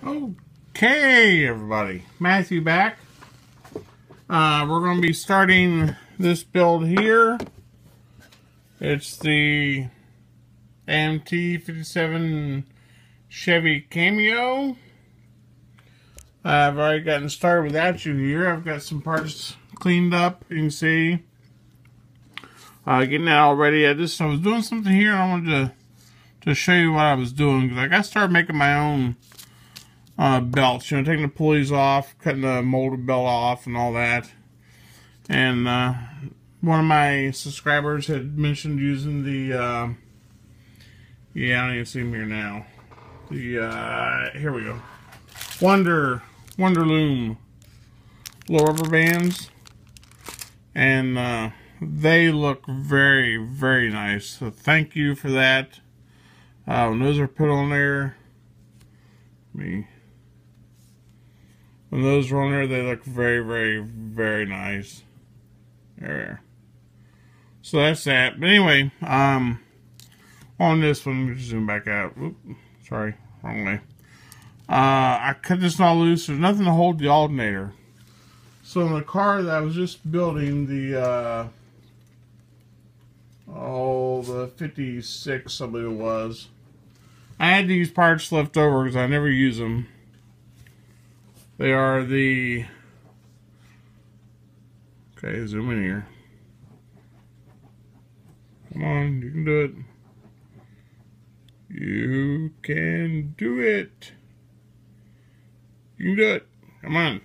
Okay, everybody, Matthew back. We're going to be starting this build here. It's the AMT 57 Chevy Cameo. I've already gotten started without you here. I've got some parts cleaned up, you can see. Getting that all ready. I was doing something here and I wanted to show you what I was doing, because I started making my own belts, taking the pulleys off, cutting the molded belt off and all that. And one of my subscribers had mentioned using the yeah, I don't even see them here now, the here we go, Wonder Loom little rubber bands, and they look very, very nice. So thank you for that. When those are put on there, when those are on there, they look very, very, very nice. There. So that's that. But anyway, on this one, let me zoom back out. Oop, sorry, wrong way. I cut this all loose. There's nothing to hold the alternator. So in the car that I was just building, the 56, I believe it was, I had these parts left over because I never use them. They are the, okay, zoom in here. Come on, you can do it. You can do it. You can do it. Come on.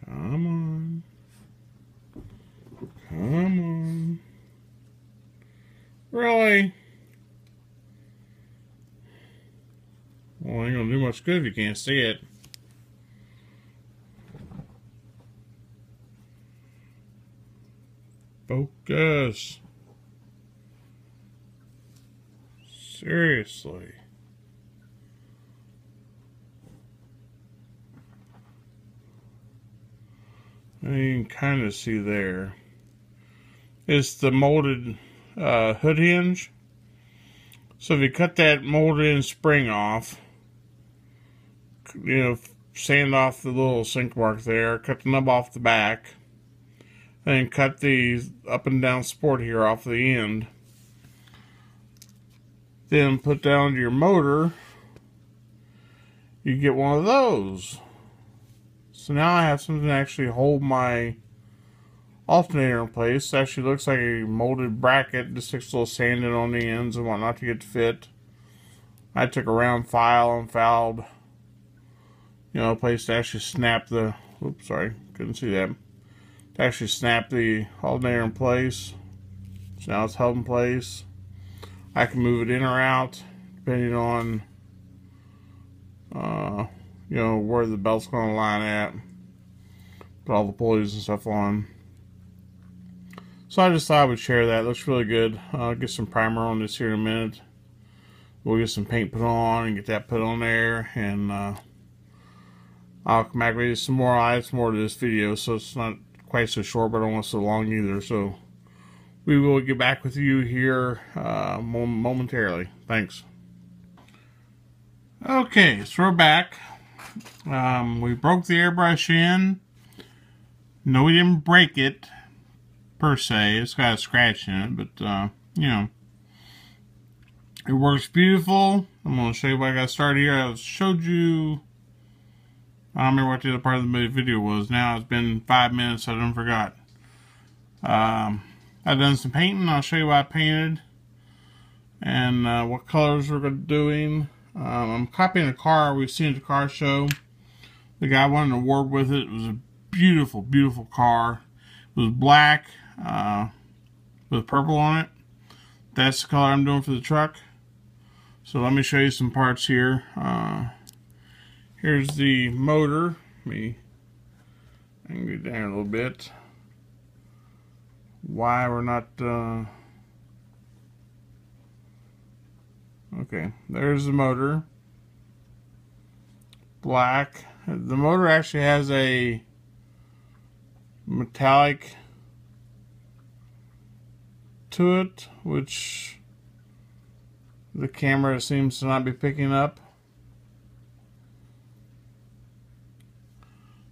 Come on. Come on. Really? Well, ain't gonna do much good if you can't see it. Focus. Seriously. You can kind of see there. It's the molded hood hinge. So if you cut that molded in spring off, sand off the little sink mark there, cut the nub off the back, and cut the up and down support here off the end. Then put down your motor, you get one of those. So now I have something to actually hold my alternator in place. It actually looks like a molded bracket, just sticks a little sand in on the ends and whatnot to get it to fit. I took a round file and filed, a place to actually snap the, oops, sorry, couldn't see that. To actually snap the alternator in place. So now it's held in place. I can move it in or out depending on where the belt's going to line at. Put all the pulleys and stuff on. So I just thought I would share that. It looks really good. I'll get some primer on this here in a minute. We'll get some paint put on and get that put on there, and I'll come back with some more. I'll add some more to this video, so it's not quite so short, but I don't want it so long either. So we will get back with you here momentarily. Thanks. Okay, so we're back. We broke the airbrush in. No, we didn't break it per se. It's got a scratch in it, but it works beautiful. I'm going to show you what I got started here. I showed you, I don't remember what the other part of the video was. Now it's been 5 minutes, so I done forgot. I've done some painting. I'll show you what I painted and what colors we're doing. I'm copying a car we've seen at the car show. The guy won an award with it. It was a beautiful, beautiful car. It was black with purple on it. That's the color I'm doing for the truck. So let me show you some parts here. Here's the motor. I can get down a little bit. Why we're not okay, there's the motor. Black. The motor actually has a metallic to it, which the camera seems to not be picking up.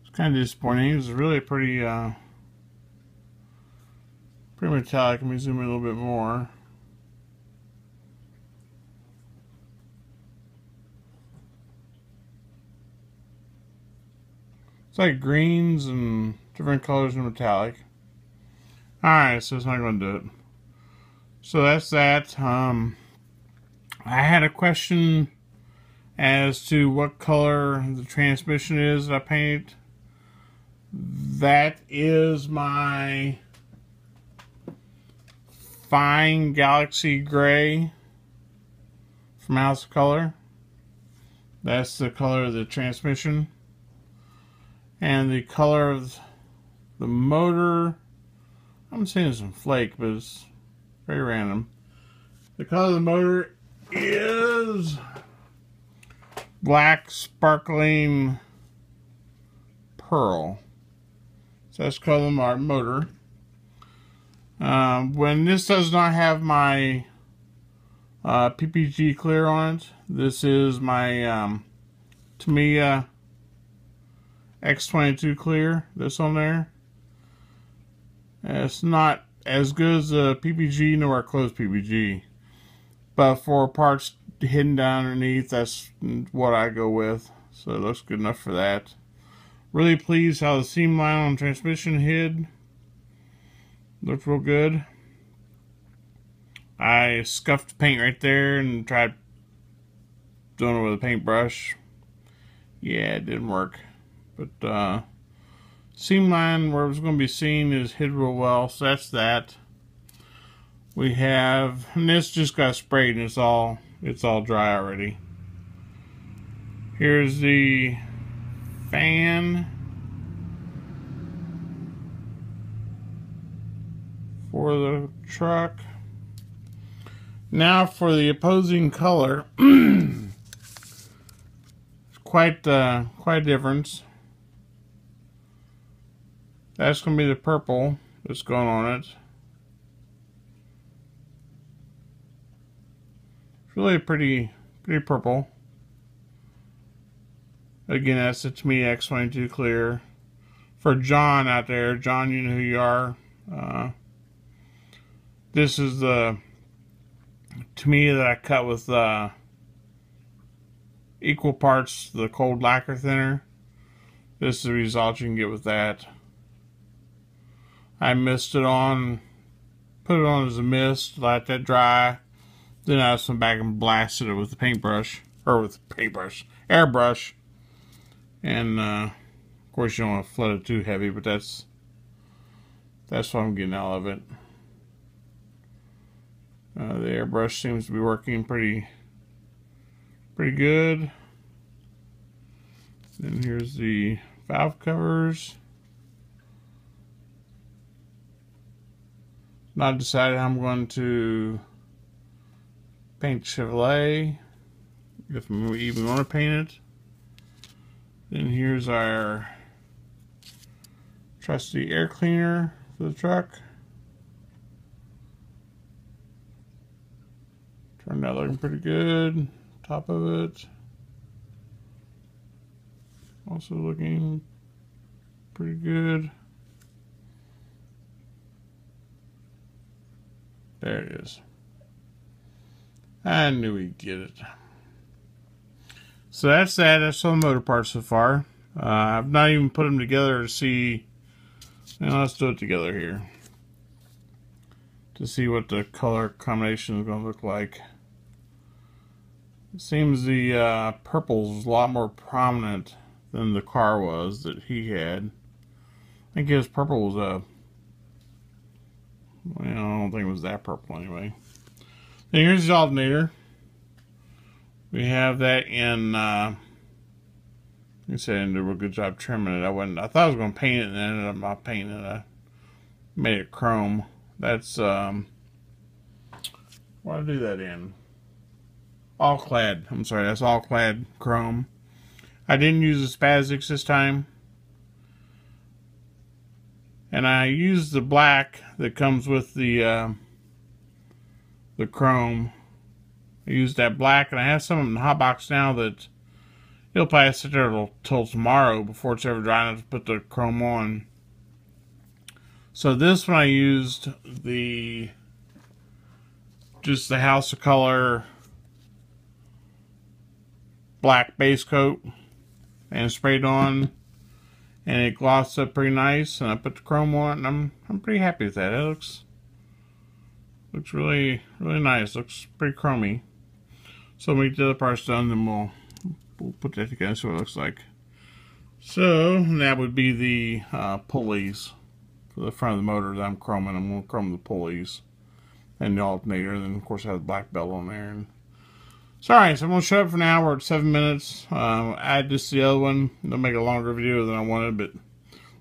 It's kind of disappointing. It's really pretty metallic. Let me zoom in a little bit more. It's like greens and different colors in metallic. Alright, so it's not going to do it. So that's that. I had a question as to what color the transmission is that I painted. That is my Fine Galaxy Gray from House of Color. That's the color of the transmission. And the color of the motor, I'm saying some flake, but it's very random. The color of the motor is black sparkling pearl. So that's the color of the motor. When this does not have my PPG clear on it, this is my Tamiya X22 clear. This on there. It's not as good as the PPG, nowhere close PPG. But for parts hidden down underneath, that's what I go with. So it looks good enough for that. Really pleased how the seam line on the transmission hid. Looked real good. I scuffed paint right there and tried doing it with a paintbrush. Yeah, it didn't work. But seam line where it was going to be seen is hid real well, so that's that. We have, and this just got sprayed and it's all dry already. Here's the fan for the truck. Now for the opposing color. It's quite a difference. That's going to be the purple that's going on it. It's really pretty purple. Again, that's the Tamiya X22 clear. For John out there, John, you know who you are. This is the Tamiya that I cut with equal parts the cold lacquer thinner. This is the result you can get with that. I mist it on, put it on as a mist, let that dry. Then I just went back and blasted it with the paintbrush, or with the paintbrush, airbrush. And of course you don't want to flood it too heavy, but that's what I'm getting out of it. The airbrush seems to be working pretty good. Then here's the valve covers. Not decided how I'm going to paint Chevrolet, if we even want to paint it. Then here's our trusty air cleaner for the truck. Turned out looking pretty good. Top of it also looking pretty good. There it is. I knew he'd get it. So that's that. That's all the motor parts so far. I've not even put them together to see. Now let's do it together here to see what the color combination is going to look like. It seems the purple's a lot more prominent than the car was that he had. I think his purple was a, well, I don't think it was that purple anyway. Then here's the alternator. We have that in, like I said, I didn't do a good job trimming it. I thought I was going to paint it and ended up not painting it. I made it chrome. That's, what did I do that in? All clad. I'm sorry, that's all clad chrome. I didn't use the Spazzics this time. And I used the black that comes with the chrome. I used that black, and I have some in the hot box now that it'll probably sit there till tomorrow before it's ever dry enough to put the chrome on. So this one I used just the House of Color black base coat and sprayed on, and it glossed up pretty nice, and I put the chrome on, and I'm pretty happy with that. It looks really nice. Looks pretty chromy. So when we get the other parts done, then we'll put that together so it looks like. So that would be the pulleys for the front of the motor that I'm chroming. I'm going to chrome the pulleys and the alternator, and then of course I have the black belt on there. And so alright, so I'm going to shut up for now. We're at 7 minutes. Add this to the other one. It'll make a longer video than I wanted, but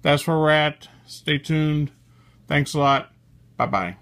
that's where we're at. Stay tuned. Thanks a lot. Bye-bye.